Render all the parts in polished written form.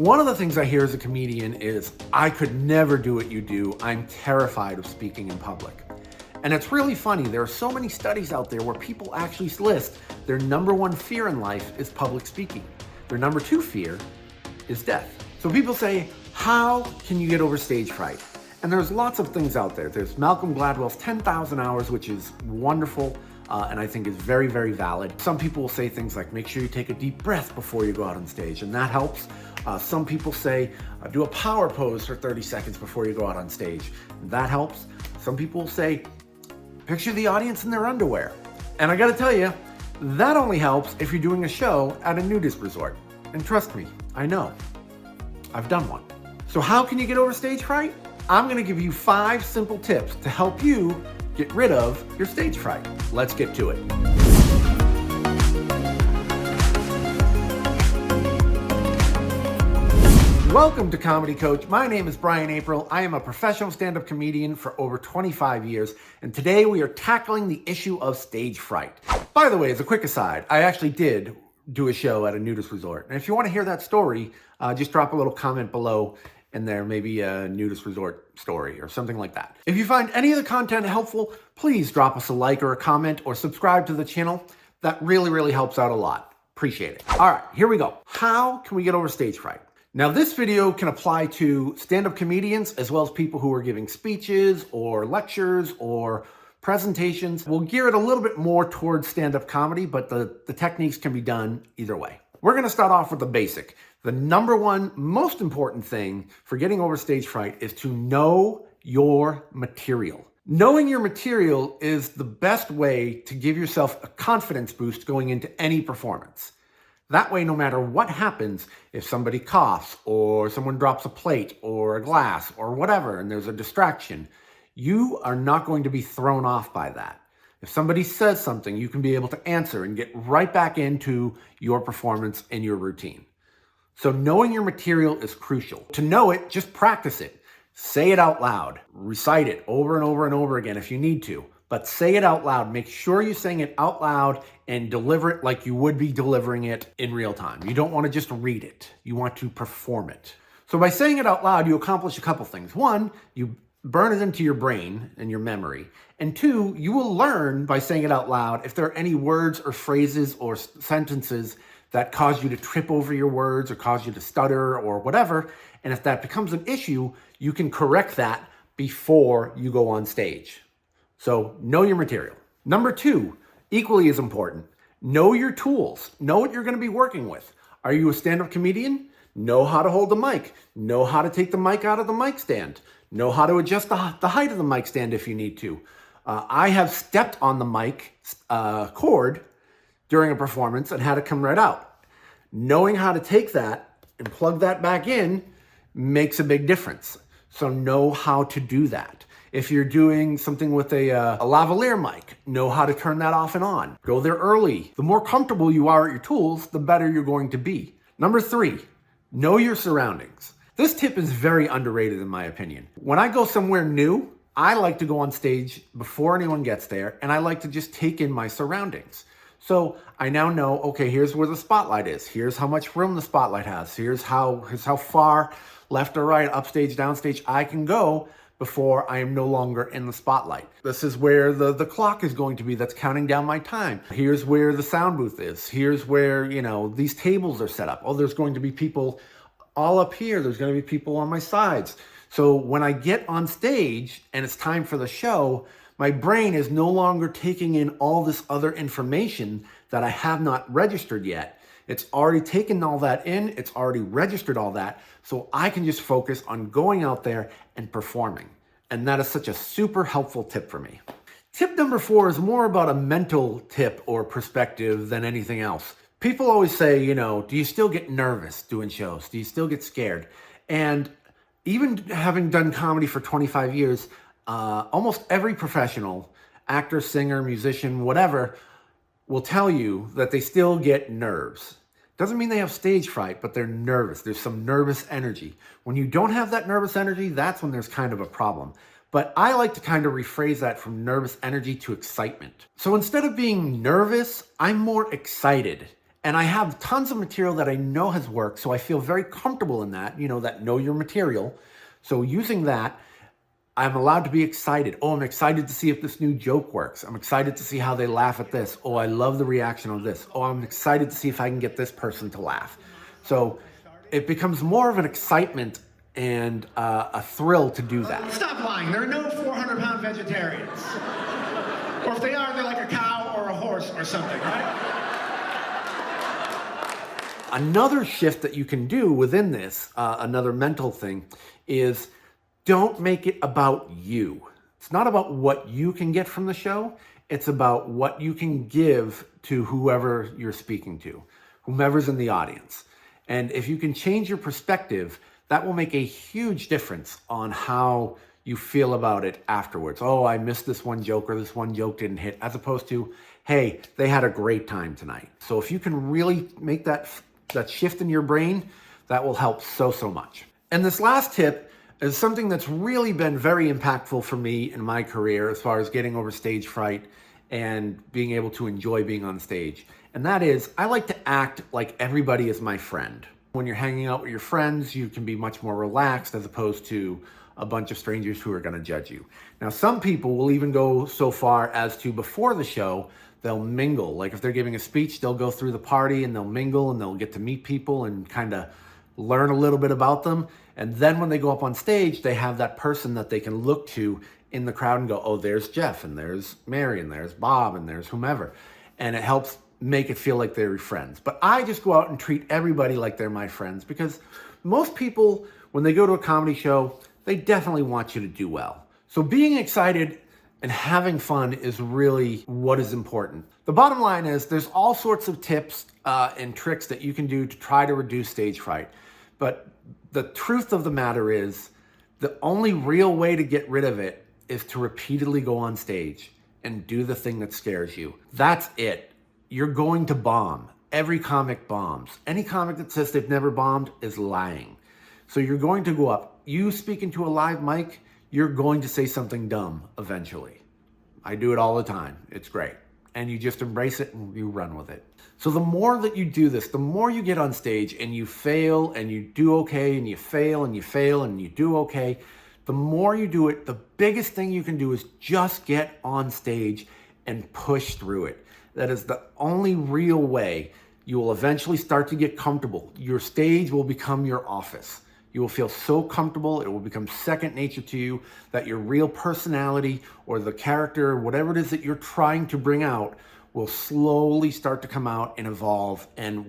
One of the things I hear as a comedian is, I could never do what you do. I'm terrified of speaking in public. And it's really funny. There are so many studies out there where people actually list their number one fear in life is public speaking. Their number two fear is death. So people say, how can you get over stage fright? And there's lots of things out there. There's Malcolm Gladwell's 10,000 hours, which is wonderful. And I think is very, very valid. Some people will say things like, make sure you take a deep breath before you go out on stage, and that helps. Some people say, do a power pose for 30 seconds before you go out on stage. That helps. Some people say, picture the audience in their underwear. And I gotta tell you, that only helps if you're doing a show at a nudist resort. And trust me, I know. I've done one. So how can you get over stage fright? I'm gonna give you 5 simple tips to help you get rid of your stage fright. Let's get to it. Welcome to Comedy Coach. My name is Brian April. I am a professional stand-up comedian for over 25 years, and today we are tackling the issue of stage fright. By the way, as a quick aside, I actually did do a show at a nudist resort. And if you want to hear that story, just drop a little comment below in there, maybe a nudist resort story or something like that. If you find any of the content helpful, please drop us a like or a comment or subscribe to the channel. That really, really helps out a lot. Appreciate it. All right, here we go. How can we get over stage fright? Now, this video can apply to stand-up comedians as well as people who are giving speeches or lectures or presentations. We'll gear it a little bit more towards stand-up comedy, but the techniques can be done either way. We're going to start off with the basic. The number one most important thing for getting over stage fright is to know your material. Knowing your material is the best way to give yourself a confidence boost going into any performance. That way, no matter what happens, if somebody coughs or someone drops a plate or a glass or whatever, and there's a distraction, you are not going to be thrown off by that. If somebody says something, you can be able to answer and get right back into your performance and your routine. So knowing your material is crucial. To know it, just practice it. Say it out loud. Recite it over and over and over again if you need to. But say it out loud. Make sure you're saying it out loud and deliver it like you would be delivering it in real time. You don't want to just read it. You want to perform it. So by saying it out loud, you accomplish a couple things. One, you burn it into your brain and your memory. And two, you will learn by saying it out loud if there are any words or phrases or sentences that cause you to trip over your words or cause you to stutter or whatever. And if that becomes an issue, you can correct that before you go on stage. So know your material. Number 2, equally as important, know your tools. Know what you're going to be working with. Are you a stand-up comedian? Know how to hold the mic. Know how to take the mic out of the mic stand. Know how to adjust the height of the mic stand if you need to. I have stepped on the mic cord during a performance and had it come right out. Knowing how to take that and plug that back in makes a big difference. So know how to do that. If you're doing something with a lavalier mic, know how to turn that off and on. Go there early. The more comfortable you are at your tools, the better you're going to be. Number 3, know your surroundings. This tip is very underrated in my opinion. When I go somewhere new, I like to go on stage before anyone gets there, and I like to just take in my surroundings. So I now know, okay, here's where the spotlight is. Here's how much room the spotlight has. Here's how far left or right, upstage, downstage I can go before I am no longer in the spotlight. This is where the clock is going to be that's counting down my time. Here's where the sound booth is. Here's where, these tables are set up. Oh, there's going to be people all up here. There's going to be people on my sides. So when I get on stage and it's time for the show, my brain is no longer taking in all this other information that I have not registered yet. It's already taken all that in. It's already registered all that. So I can just focus on going out there and performing. And that is such a super helpful tip for me. Tip number 4 is more about a mental tip or perspective than anything else. People always say, do you still get nervous doing shows? Do you still get scared? And even having done comedy for 25 years, almost every professional, actor, singer, musician, whatever, will tell you that they still get nerves. Doesn't mean they have stage fright, but they're nervous. There's some nervous energy. When you don't have that nervous energy, that's when there's kind of a problem. But I like to kind of rephrase that from nervous energy to excitement. So instead of being nervous, I'm more excited. And I have tons of material that I know has worked, so I feel very comfortable in that, that know your material. So using that, I'm allowed to be excited. Oh, I'm excited to see if this new joke works. I'm excited to see how they laugh at this. Oh, I love the reaction of this. Oh, I'm excited to see if I can get this person to laugh. So it becomes more of an excitement and a thrill to do that. Stop lying. There are no 400-pound vegetarians. Or if they are, they're like a cow or a horse or something, right? Another shift that you can do within this, another mental thing, is don't make it about you. It's not about what you can get from the show. It's about what you can give to whoever you're speaking to, whomever's in the audience. And if you can change your perspective, that will make a huge difference on how you feel about it afterwards. Oh, I missed this one joke, or this one joke didn't hit, as opposed to, hey, they had a great time tonight. So if you can really make that shift in your brain, that will help so much. And this last tip is something that's really been very impactful for me in my career as far as getting over stage fright and being able to enjoy being on stage. And that is, I like to act like everybody is my friend. When you're hanging out with your friends, you can be much more relaxed as opposed to a bunch of strangers who are going to judge you. Now, some people will even go so far as to, before the show, they'll mingle. Like if they're giving a speech, they'll go through the party and they'll mingle and they'll get to meet people and kind of learn a little bit about them. And then when they go up on stage, they have that person that they can look to in the crowd and go, oh, there's Jeff, and there's Mary, and there's Bob, and there's whomever. And it helps make it feel like they're your friends. But I just go out and treat everybody like they're my friends, because most people, when they go to a comedy show, they definitely want you to do well. So being excited and having fun is really what is important. The bottom line is there's all sorts of tips and tricks that you can do to try to reduce stage fright. But the truth of the matter is the only real way to get rid of it is to repeatedly go on stage and do the thing that scares you. That's it. You're going to bomb. Every comic bombs. Any comic that says they've never bombed is lying. So you're going to go up. You speak into a live mic, you're going to say something dumb eventually. I do it all the time. It's great. And you just embrace it and you run with it. So the more that you do this, the more you get on stage and you fail and you do okay and you fail and you fail and you do okay, the more you do it, the biggest thing you can do is just get on stage and push through it. That is the only real way you will eventually start to get comfortable. Your stage will become your office. You will feel so comfortable, it will become second nature to you, that your real personality or the character, whatever it is that you're trying to bring out, will slowly start to come out and evolve, and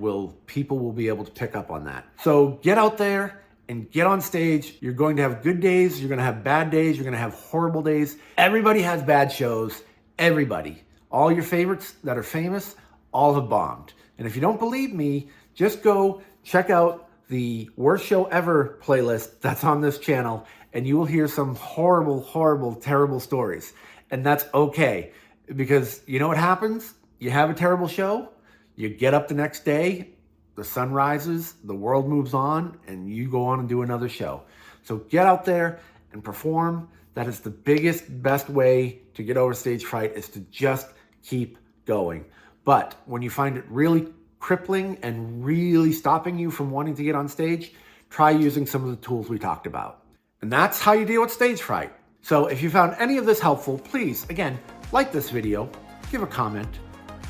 people will be able to pick up on that. So get out there and get on stage. You're going to have good days, you're going to have bad days, you're going to have horrible days. Everybody has bad shows, everybody. All your favorites that are famous, all have bombed. And if you don't believe me, just go check out the Worst Show Ever playlist that's on this channel, and you will hear some horrible, terrible stories. And that's okay, because you know what happens? You have a terrible show, you get up the next day, the sun rises, the world moves on, and you go on and do another show. So get out there and perform. That is the best way to get over stage fright, is to just keep going. But when you find it really crippling and really stopping you from wanting to get on stage, try using some of the tools we talked about. And that's how you deal with stage fright. So if you found any of this helpful, please, again, like this video, give a comment,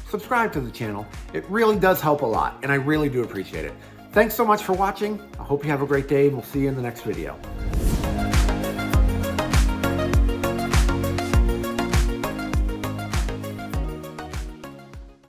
subscribe to the channel. It really does help a lot, and I really do appreciate it. Thanks so much for watching. I hope you have a great day, and we'll see you in the next video.